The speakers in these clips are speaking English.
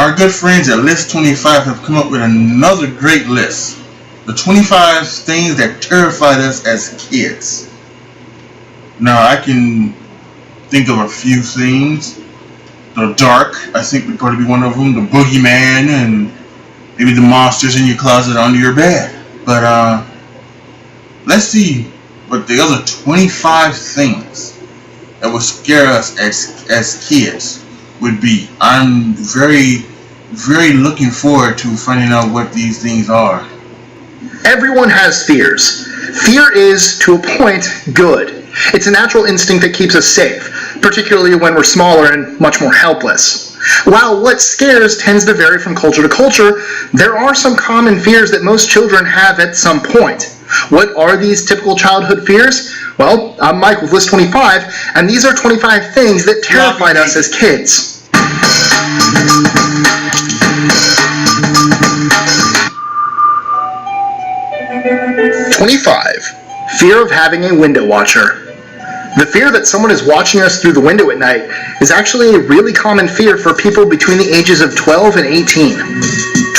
our good friends at List 25 have come up with another great list. The 25 things that terrified us as kids. Now, I can think of a few things. The dark, I think, would probably be one of them. The boogeyman, and maybe the monsters in your closet under your bed. But let's see what the other 25 things that would scare us as kids would be. I'm very, very looking forward to finding out what these things are. Everyone has fears. Fear is, to a point, good. It's a natural instinct that keeps us safe, particularly when we're smaller and much more helpless. While what scares tends to vary from culture to culture, there are some common fears that most children have at some point. What are these typical childhood fears? Well, I'm Mike with List 25, and these are 25 things that terrified us as kids. 25. Fear of having a window watcher. The fear that someone is watching us through the window at night is actually a really common fear for people between the ages of 12 and 18.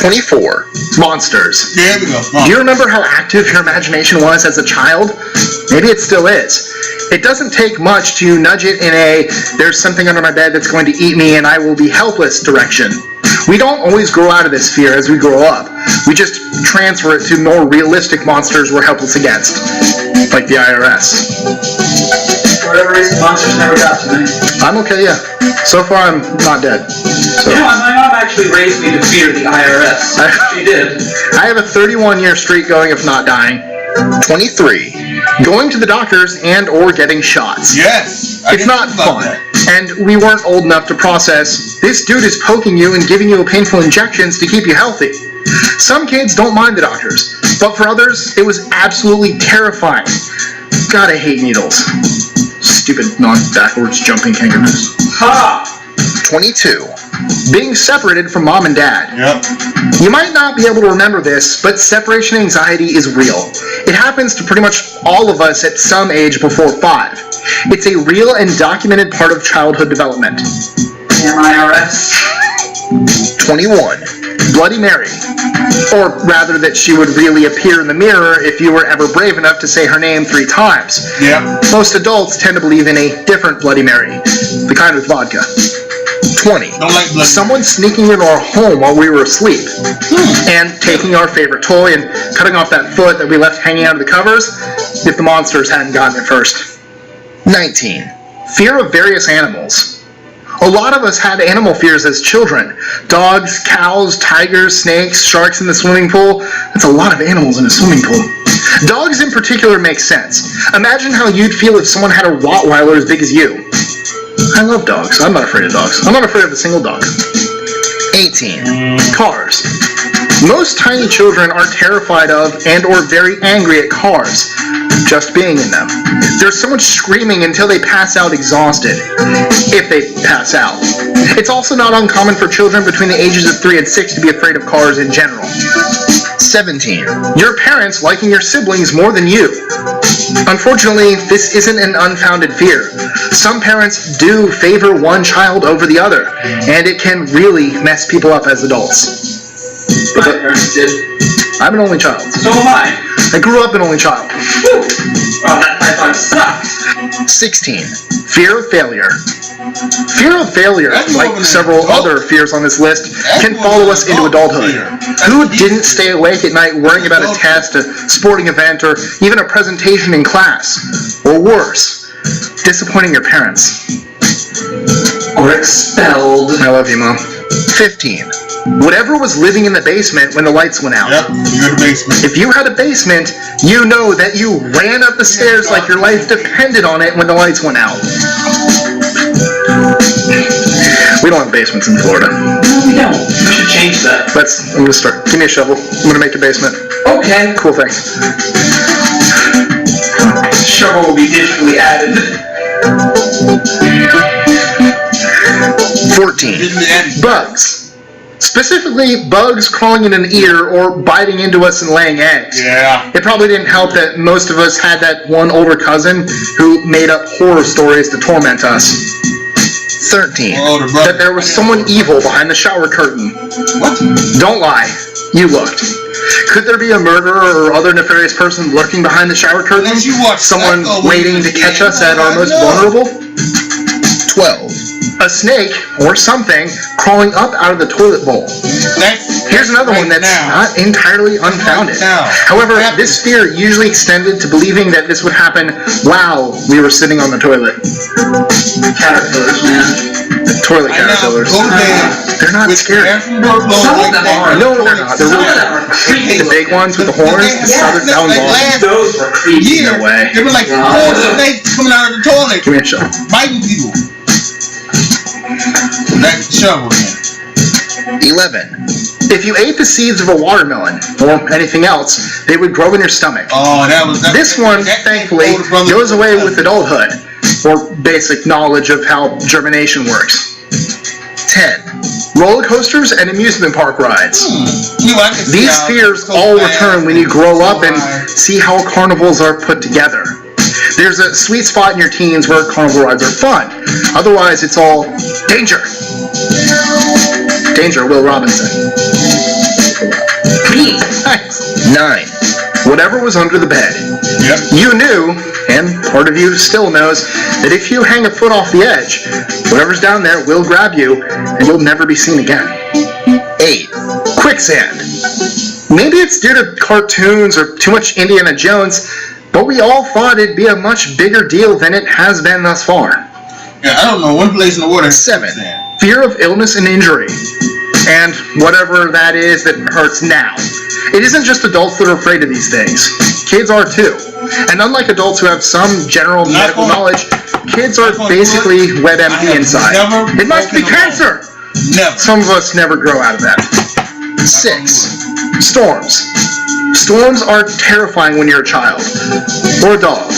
24. Monsters. There we go. Do you remember how active your imagination was as a child? Maybe it still is. It doesn't take much to nudge it in a "there's something under my bed that's going to eat me and I will be helpless" direction. We don't always grow out of this fear as we grow up. We just transfer it to more realistic monsters we're helpless against, like the IRS. For whatever reason, monsters never got to me. I'm okay, yeah. So far, I'm not dead. So. You know, my mom actually raised me to fear the IRS. She did. I have a 31-year streak going of not dying. 23. Going to the doctors and or getting shots. Yes! It's not fun. And we weren't old enough to process, this dude is poking you and giving you painful injections to keep you healthy. Some kids don't mind the doctors, but for others, it was absolutely terrifying. God, I hate needles. Stupid, non-backwards jumping kangaroos. Ha! 22. Being separated from mom and dad. Yep. You might not be able to remember this, but separation anxiety is real. It happens to pretty much all of us at some age before 5. It's a real and documented part of childhood development. Damn IRS. 21. Bloody Mary. Or rather that she would really appear in the mirror if you were ever brave enough to say her name 3 times. Yep. Most adults tend to believe in a different Bloody Mary, the kind with vodka. 20. Don't like blood. Someone sneaking into our home while we were asleep and taking our favorite toy and cutting off that foot that we left hanging out of the covers if the monsters hadn't gotten it first. 19. Fear of various animals. A lot of us had animal fears as children. Dogs, cows, tigers, snakes, sharks in the swimming pool. That's a lot of animals in a swimming pool. Dogs in particular make sense. Imagine how you'd feel if someone had a Rottweiler as big as you. I love dogs. I'm not afraid of dogs. I'm not afraid of a single dog. 18. Cars. Most tiny children are terrified of and or very angry at cars, just being in them. There's so much screaming until they pass out exhausted, if they pass out. It's also not uncommon for children between the ages of 3 and 6 to be afraid of cars in general. 17. Your parents liking your siblings more than you. Unfortunately, this isn't an unfounded fear. Some parents do favor one child over the other, and it can really mess people up as adults. My parents did. I'm an only child. So am I. I grew up an only child. Woo! Oh, that python sucks. 16. Fear of failure. Fear of failure, like several other fears on this list, can follow us into adulthood. Who didn't stay awake at night worrying about a test, a sporting event, or even a presentation in class? Or worse, disappointing your parents. Or expelled. I love you, Mom. 15. Whatever was living in the basement when the lights went out. Yep, you had a basement. If you had a basement, you know that you ran up the stairs like your life depended on it when the lights went out. We don't have basements in Florida. No, we don't. We should change that. I'm gonna start. Give me a shovel. I'm gonna make a basement. Okay. Cool, thanks. Shovel will be digitally added. 14. Bugs. Specifically, bugs crawling in an ear or biting into us and laying eggs. Yeah. It probably didn't help that most of us had that one older cousin who made up horror stories to torment us. 13. Oh, the brother. That there was someone evil behind the shower curtain. What? Don't lie. You looked. Could there be a murderer or other nefarious person lurking behind the shower curtain? Unless you watch Someone Psycho when waiting you to were a catch kid. us at our most No. vulnerable? 12. A snake or something crawling up out of the toilet bowl. Here's another one that's not entirely unfounded. However, this fear usually extended to believing that this would happen while we were sitting on the toilet. Caterpillars, man. Toilet caterpillars. Go to bed. They're not with scary. bathroom door closed Some of like them that. are. No, they're not. They're Some really of them are creepy. the big ones with the horns, the southern down balls. Those were creepy. Yeah, No way. there were like 4 snakes coming out of the toilet, Give me a shot. biting people. That's the shovel then. 11. If you ate the seeds of a watermelon or anything else, they would grow in your stomach. Oh, that This one, thankfully, goes away with adulthood, or basic knowledge of how germination works. 10. Roller coasters and amusement park rides. These fears all return when you grow up and see how carnivals are put together. There's a sweet spot in your teens where carnival rides are fun. Otherwise, it's all danger. Danger, Will Robinson. Thanks. 9. Whatever was under the bed. Yep. You knew, and part of you still knows, that if you hang a foot off the edge, whatever's down there will grab you, and you'll never be seen again. 8. Quicksand. Maybe it's due to cartoons or too much Indiana Jones, but we all thought it'd be a much bigger deal than it has been thus far. Yeah, I don't know one place in the world. 7. Fear of illness and injury. And whatever that is that hurts now. It isn't just adults that are afraid of these things. Kids are too. And unlike adults who have some general medical knowledge, kids are basically WebMD inside. It must be cancer! Never. Some of us never grow out of that. 6. Storms. Storms are terrifying when you're a child, or a dog.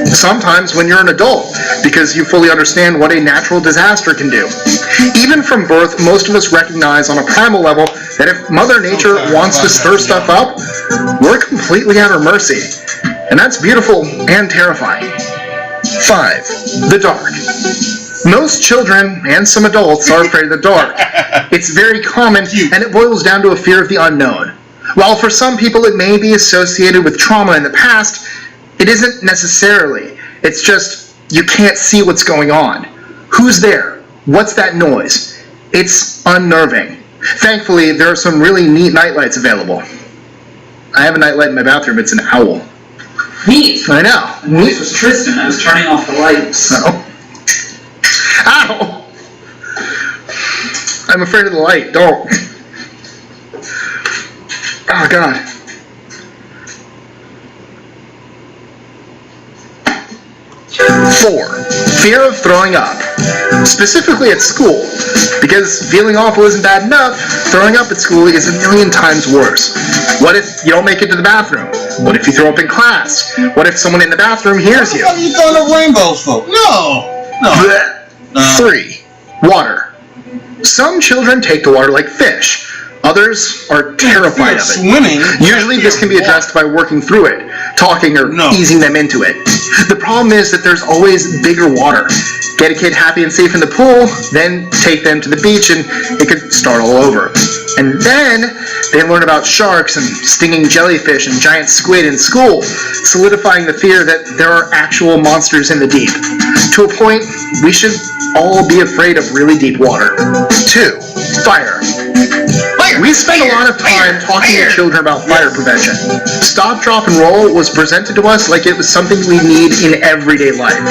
Sometimes when you're an adult, because you fully understand what a natural disaster can do. Even from birth, most of us recognize on a primal level that if Mother Nature wants to stir stuff up, we're completely at her mercy. And that's beautiful and terrifying. 5. The dark. Most children, and some adults, are afraid of the dark. It's very common, and it boils down to a fear of the unknown. While for some people it may be associated with trauma in the past, it isn't necessarily. It's just, you can't see what's going on. Who's there? What's that noise? It's unnerving. Thankfully, there are some really neat nightlights available. I have a nightlight in my bathroom. It's an owl. Neat. I know. This was Tristan. I was turning off the lights. No. Ow! I'm afraid of the light. Don't. Oh, God. 4. Fear of throwing up. Specifically at school. Because feeling awful isn't bad enough, throwing up at school is a million times worse. What if you don't make it to the bathroom? What if you throw up in class? What if someone in the bathroom hears you? What the fuck are you throwing up rainbows for? No. 3. Water. Some children take to water like fish. Others are terrified of it. Swimming. Usually this can be addressed by working through it, talking or easing them into it. The problem is that there's always bigger water. Get a kid happy and safe in the pool, then take them to the beach and it could start all over. And then they learn about sharks and stinging jellyfish and giant squid in school, solidifying the fear that there are actual monsters in the deep. To a point, we should all be afraid of really deep water. 2. Fire. We spend a lot of time talking to children about fire prevention. Stop, drop, and roll was presented to us like it was something we need in everyday life.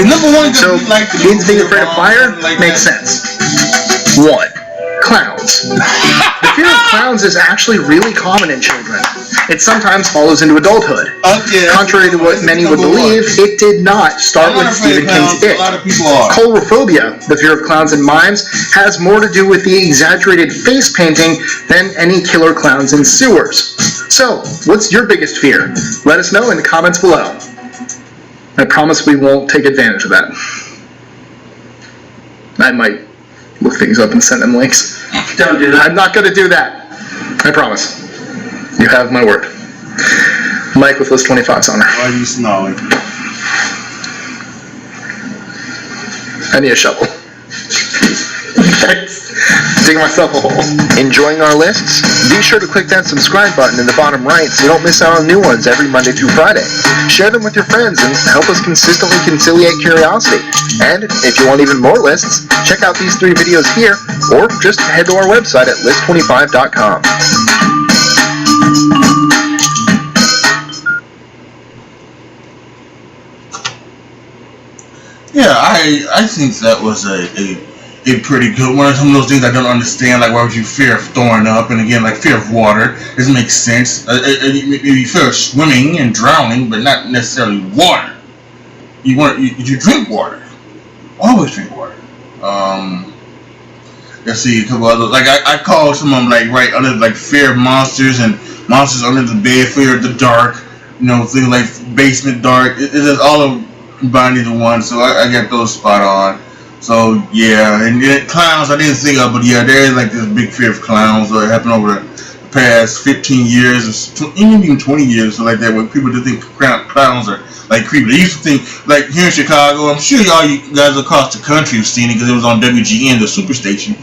So kids being afraid of fire makes sense. 1. Clowns. The fear of clowns is actually really common in children. It sometimes follows into adulthood. Contrary to what many would believe, it did not start with Stephen King's It. Coulrophobia, the fear of clowns and mimes, has more to do with the exaggerated face painting than any killer clowns in sewers. So, what's your biggest fear? Let us know in the comments below. I promise we won't take advantage of that. I might look things up and send them links. Don't do that. I'm not going to do that. I promise. You have my word. Mike with list 25's on her. Why are you snarling? I need a shovel. Digging myself a hole. Enjoying our lists? Be sure to click that subscribe button in the bottom right so you don't miss out on new ones every Monday through Friday. Share them with your friends and help us consistently conciliate curiosity. And if you want even more lists, check out these 3 videos here, or just head to our website at list25.com. Yeah, I think that was a pretty good one. Some of those things I don't understand, like why would you fear of throwing up, and again, like fear of water doesn't make sense. You fear of swimming and drowning, but not necessarily water. You drink water, always drink water. Let's see, a couple other, like I call some of them like under like fear of monsters and monsters under the bed, fear of the dark, things like basement dark. It is all of combined into one, so I got those spot on. So yeah, and clowns I didn't think of, but yeah, there is like this big fear of clowns that happened over the past 15 years, or even 20 years, so like that, when people do think clowns are like creepy. They used to think, like here in Chicago, I'm sure you guys across the country have seen it because it was on WGN, the superstation.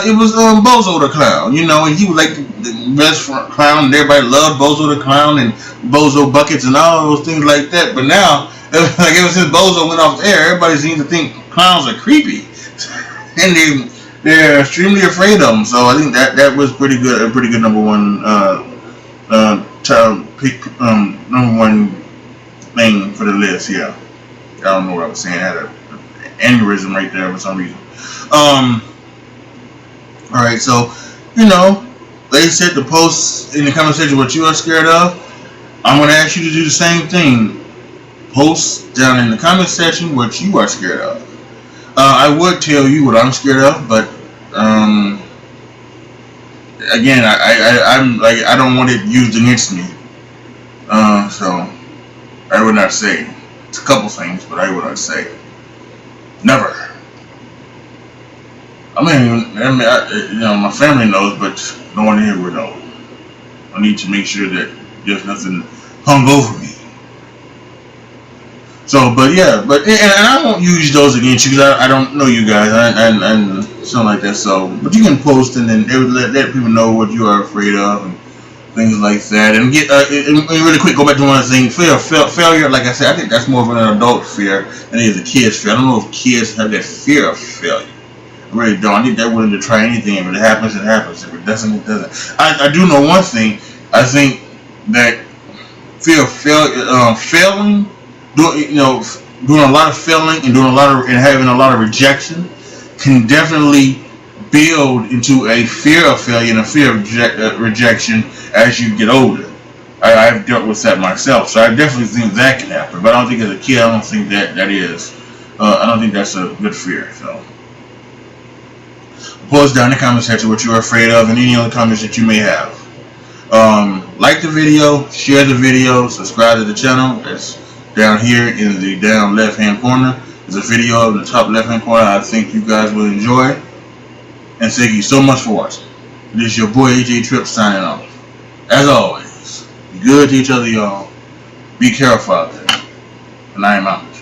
It was Bozo the Clown, and he was like the best clown, and everybody loved Bozo the Clown and Bozo buckets and all those things like that. But now, like ever since Bozo went off the air, everybody seems to think clowns are creepy, and they're extremely afraid of them. So I think that was a pretty good number one number one thing for the list. Yeah, I don't know what I was saying. I had an aneurysm right there for some reason. All right, so they said to post in the comment section what you are scared of. I'm going to ask you to do the same thing. Post down in the comment section what you are scared of. I would tell you what I'm scared of, but again, I'm like, I don't want it used against me. So I would not say. It's a couple things, but I would not say. Never. My family knows, but no one here would know. I need to make sure that there's nothing hung over me. So, and I won't use those against you because I don't know you guys and something like that. So, but you can post and then it would let people know what you are afraid of and things like that. And get and really quick, go back to one other thing. Fear of failure. Like I said, I think that's more of an adult fear than it is a kid's fear. I don't know if kids have that fear of failure. I really don't. I think they're willing to try anything. If it happens, it happens. If it doesn't, it doesn't. I do know one thing. I think that fear of failing. Doing a lot of failing and having a lot of rejection can definitely build into a fear of failure and a fear of rejection as you get older. I've dealt with that myself, so I definitely think that can happen. But I don't think as a kid, I don't think that is. I don't think that's a good fear. So post down in the comment section what you're afraid of and any other comments that you may have. Like the video, share the video, subscribe to the channel. That's down here in the down left hand corner. There's a video in the top left hand corner I think you guys will enjoy. And thank you so much for watching. This is your boy AJ Tripp signing off. As always, be good to each other, y'all. Be careful out there. And I am out.